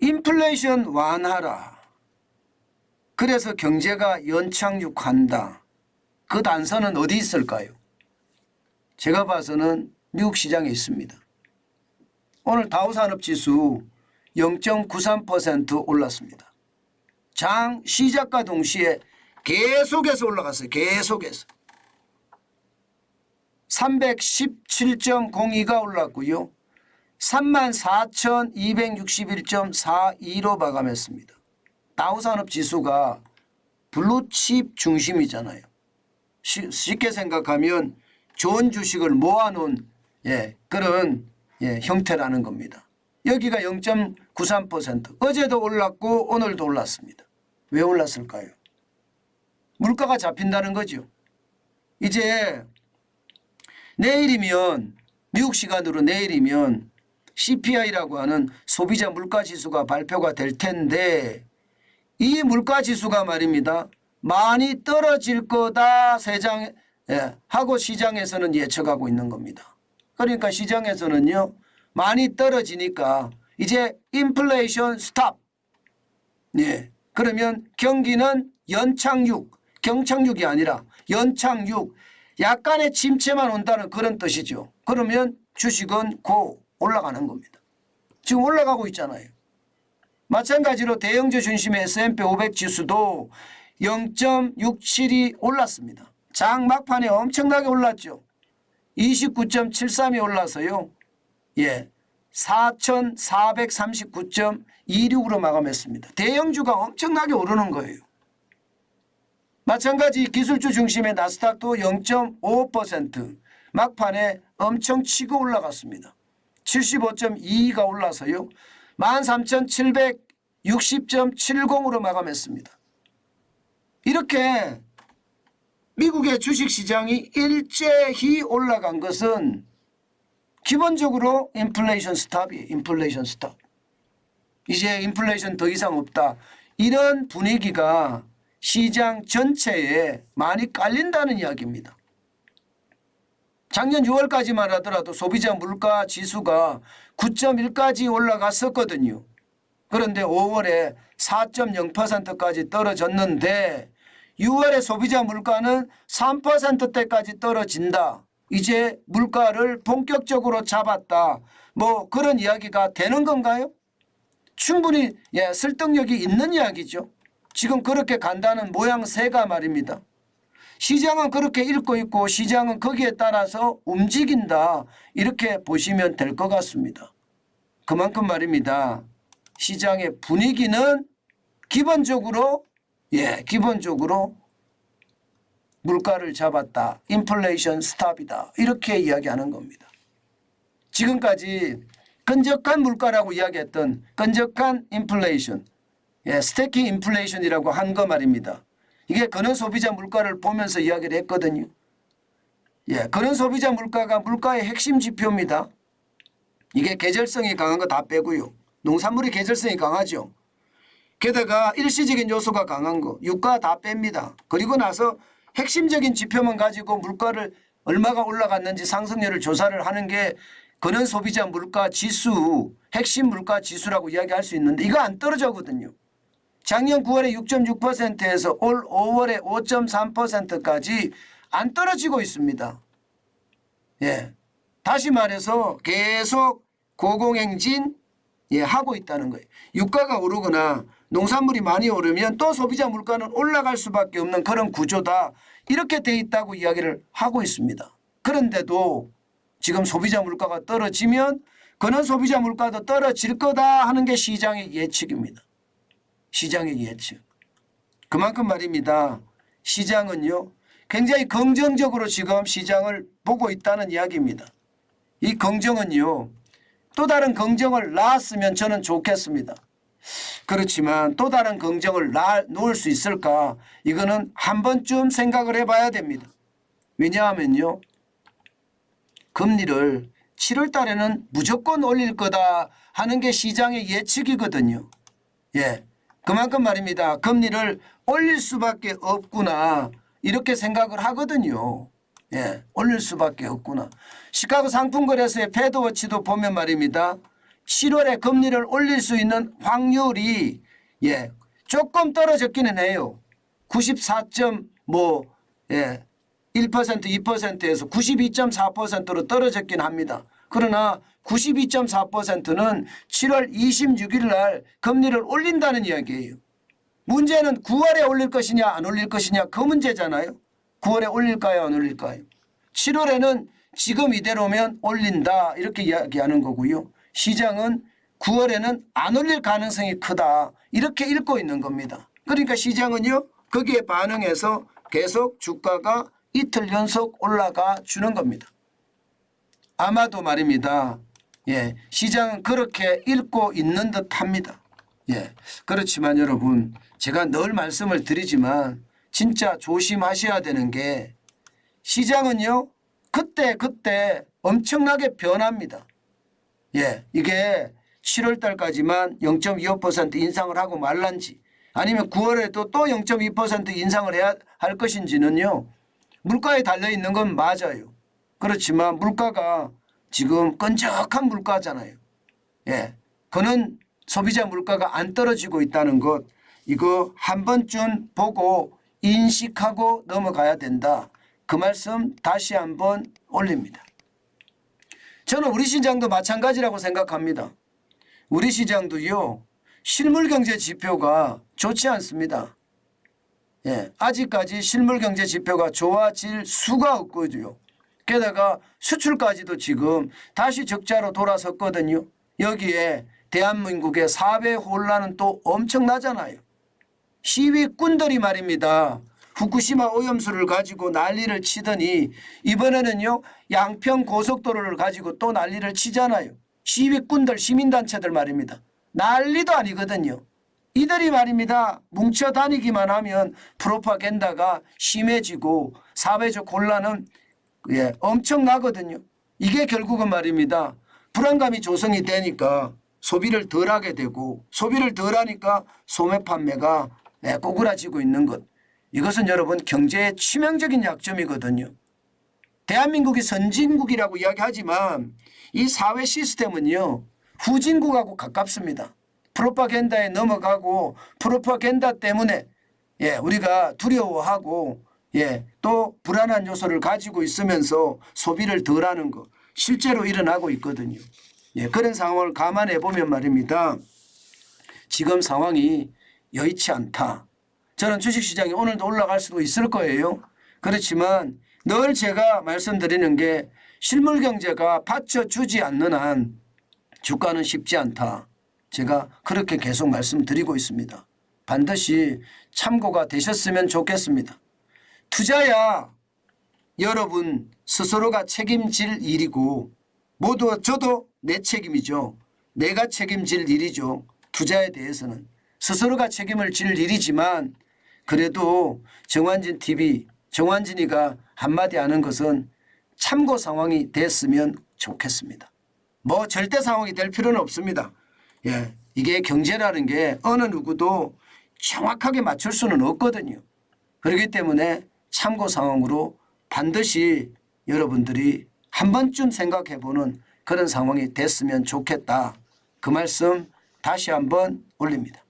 인플레이션 완화라. 그래서 경제가 연착륙한다. 그 단서는 어디 있을까요? 제가 봐서는 미국 시장에 있습니다. 오늘 다우산업지수 0.93% 올랐습니다. 장 시작과 동시에 계속해서 올라갔어요. 계속해서. 317.02가 올랐고요. 34,261.42로 마감했습니다. 다우산업지수가 블루칩 중심이잖아요. 쉽게 생각하면 좋은 주식을 모아놓은 그런 형태라는 겁니다. 여기가 0.93%. 어제도 올랐고 오늘도 올랐습니다. 왜 올랐을까요? 물가가 잡힌다는 거죠. 이제 내일이면 미국 시간으로 내일이면 CPI라고 하는 소비자 물가지수가 발표가 될 텐데 이 물가지수가 말입니다. 많이 떨어질 거다 하고 시장에서는 예측하고 있는 겁니다. 그러니까 시장에서는요. 많이 떨어지니까 이제 인플레이션 스탑. 그러면 경기는 연착륙, 경착륙이 아니라 연착륙. 약간의 침체만 온다는 그런 뜻이죠. 그러면 주식은 고 올라가는 겁니다. 지금 올라가고 있잖아요. 마찬가지로 대형주 중심의 S&P 500 지수도 0.67이 올랐습니다. 장 막판에 엄청나게 올랐죠. 29.73이 올라서요. 4,439.26으로 마감했습니다. 대형주가 엄청나게 오르는 거예요. 마찬가지 기술주 중심의 나스닥도 0.5% 막판에 엄청 치고 올라갔습니다. 75.22가 올라서요. 13,760.70으로 마감했습니다. 이렇게 미국의 주식시장이 일제히 올라간 것은 기본적으로 인플레이션 스탑이에요. 인플레이션 스탑. 이제 인플레이션 더 이상 없다. 이런 분위기가 시장 전체에 많이 깔린다는 이야기입니다. 작년 6월까지만 하더라도 소비자 물가 지수가 9.1까지 올라갔었거든요. 그런데 5월에 4.0%까지 떨어졌는데 6월에 소비자 물가는 3%대까지 떨어진다. 이제 물가를 본격적으로 잡았다. 뭐 그런 이야기가 되는 건가요? 충분히 설득력이 있는 이야기죠. 지금 그렇게 간다는 모양새가 말입니다. 시장은 그렇게 읽고 있고 시장은 거기에 따라서 움직인다. 이렇게 보시면 될 것 같습니다. 그만큼 말입니다. 시장의 분위기는 기본적으로 물가를 잡았다. 인플레이션 스탑이다. 이렇게 이야기하는 겁니다. 지금까지 끈적한 물가라고 이야기했던 끈적한 인플레이션, 스태킹 인플레이션이라고 한 거 말입니다. 이게 근원 소비자 물가를 보면서 이야기를 했거든요. 근원 소비자 물가가 물가의 핵심 지표입니다. 이게 계절성이 강한 거 다 빼고요. 농산물이 계절성이 강하죠. 게다가 일시적인 요소가 강한 거, 유가 다 뺍니다. 그리고 나서 핵심적인 지표만 가지고 물가를 얼마가 올라갔는지 상승률을 조사를 하는 게 근원 소비자 물가 지수, 핵심 물가 지수라고 이야기할 수 있는데 이거 안 떨어져거든요. 작년 9월에 6.6%에서 올 5월에 5.3%까지 안 떨어지고 있습니다. 다시 말해서 계속 고공행진 하고 있다는 거예요. 유가가 오르거나 농산물이 많이 오르면 또 소비자 물가는 올라갈 수밖에 없는 그런 구조다. 이렇게 돼 있다고 이야기를 하고 있습니다. 그런데도 지금 소비자 물가가 떨어지면 근원 소비자 물가도 떨어질 거다 하는 게 시장의 예측입니다. 시장의 예측. 그만큼 말입니다. 시장은요. 굉장히 긍정적으로 지금 시장을 보고 있다는 이야기입니다. 이 긍정은요. 또 다른 긍정을 낳았으면 저는 좋겠습니다. 그렇지만 또 다른 긍정을 놓을 수 있을까? 이거는 한 번쯤 생각을 해봐야 됩니다. 왜냐하면요. 금리를 7월 달에는 무조건 올릴 거다 하는 게 시장의 예측이거든요. 그만큼 말입니다. 금리를 올릴 수밖에 없구나 이렇게 생각을 하거든요. 올릴 수밖에 없구나. 시카고 상품거래소의 패드워치도 보면 말입니다. 7월에 금리를 올릴 수 있는 확률이 조금 떨어졌기는 해요. 94점 1%, 2%에서 92.4%로 떨어졌긴 합니다. 그러나 92.4%는 7월 26일 날 금리를 올린다는 이야기예요. 문제는 9월에 올릴 것이냐 안 올릴 것이냐 그 문제잖아요. 9월에 올릴까요 안 올릴까요. 7월에는 지금 이대로면 올린다 이렇게 이야기하는 거고요. 시장은 9월에는 안 올릴 가능성이 크다 이렇게 읽고 있는 겁니다. 그러니까 시장은요 거기에 반응해서 계속 주가가 이틀 연속 올라가 주는 겁니다. 아마도 말입니다. 시장은 그렇게 읽고 있는 듯 합니다. 그렇지만 여러분 제가 늘 말씀을 드리지만 진짜 조심하셔야 되는 게 시장은요 그때 엄청나게 변합니다. 이게 7월 달까지만 0.25% 인상을 하고 말란지 아니면 9월에도 또 0.2% 인상을 해야 할 것인지는요 물가에 달려있는 건 맞아요. 그렇지만 물가가 지금 끈적한 물가잖아요. 그는 소비자 물가가 안 떨어지고 있다는 것 이거 한 번쯤 보고 인식하고 넘어가야 된다. 그 말씀 다시 한번 올립니다. 저는 우리 시장도 마찬가지라고 생각합니다. 우리 시장도요 실물경제 지표가 좋지 않습니다. 아직까지 실물경제 지표가 좋아질 수가 없거든요. 게다가 수출까지도 지금 다시 적자로 돌아섰거든요. 여기에 대한민국의 사회 혼란은 또 엄청나잖아요. 시위꾼들이 말입니다. 후쿠시마 오염수를 가지고 난리를 치더니 이번에는요 양평 고속도로를 가지고 또 난리를 치잖아요. 시위꾼들 시민단체들 말입니다. 난리도 아니거든요. 이들이 말입니다. 뭉쳐다니기만 하면 프로파간다가 심해지고 사회적 혼란은 엄청나거든요. 이게 결국은 말입니다. 불안감이 조성이 되니까 소비를 덜하게 되고 소비를 덜하니까 소매 판매가 꼬그라지고 있는 것. 이것은 여러분 경제의 치명적인 약점이거든요. 대한민국이 선진국이라고 이야기하지만 이 사회 시스템은요 후진국하고 가깝습니다. 프로파간다에 넘어가고 프로파간다 때문에 우리가 두려워하고 또 불안한 요소를 가지고 있으면서 소비를 덜하는 것 실제로 일어나고 있거든요. 그런 상황을 감안해 보면 말입니다. 지금 상황이 여의치 않다. 저는 주식시장이 오늘도 올라갈 수도 있을 거예요. 그렇지만 늘 제가 말씀드리는 게 실물경제가 받쳐주지 않는 한 주가는 쉽지 않다. 제가 그렇게 계속 말씀드리고 있습니다. 반드시 참고가 되셨으면 좋겠습니다. 투자야 여러분 스스로가 책임질 일이고 모두 저도 내 책임이죠. 내가 책임질 일이죠. 투자에 대해서는 스스로가 책임을 질 일이지만 그래도 정환진 TV 정환진이가 한마디 하는 것은 참고 상황이 됐으면 좋겠습니다. 뭐 절대 상황이 될 필요는 없습니다. 이게 경제라는 게 어느 누구도 정확하게 맞출 수는 없거든요. 그렇기 때문에 참고 상황으로 반드시 여러분들이 한 번쯤 생각해 보는 그런 상황이 됐으면 좋겠다. 그 말씀 다시 한번 올립니다.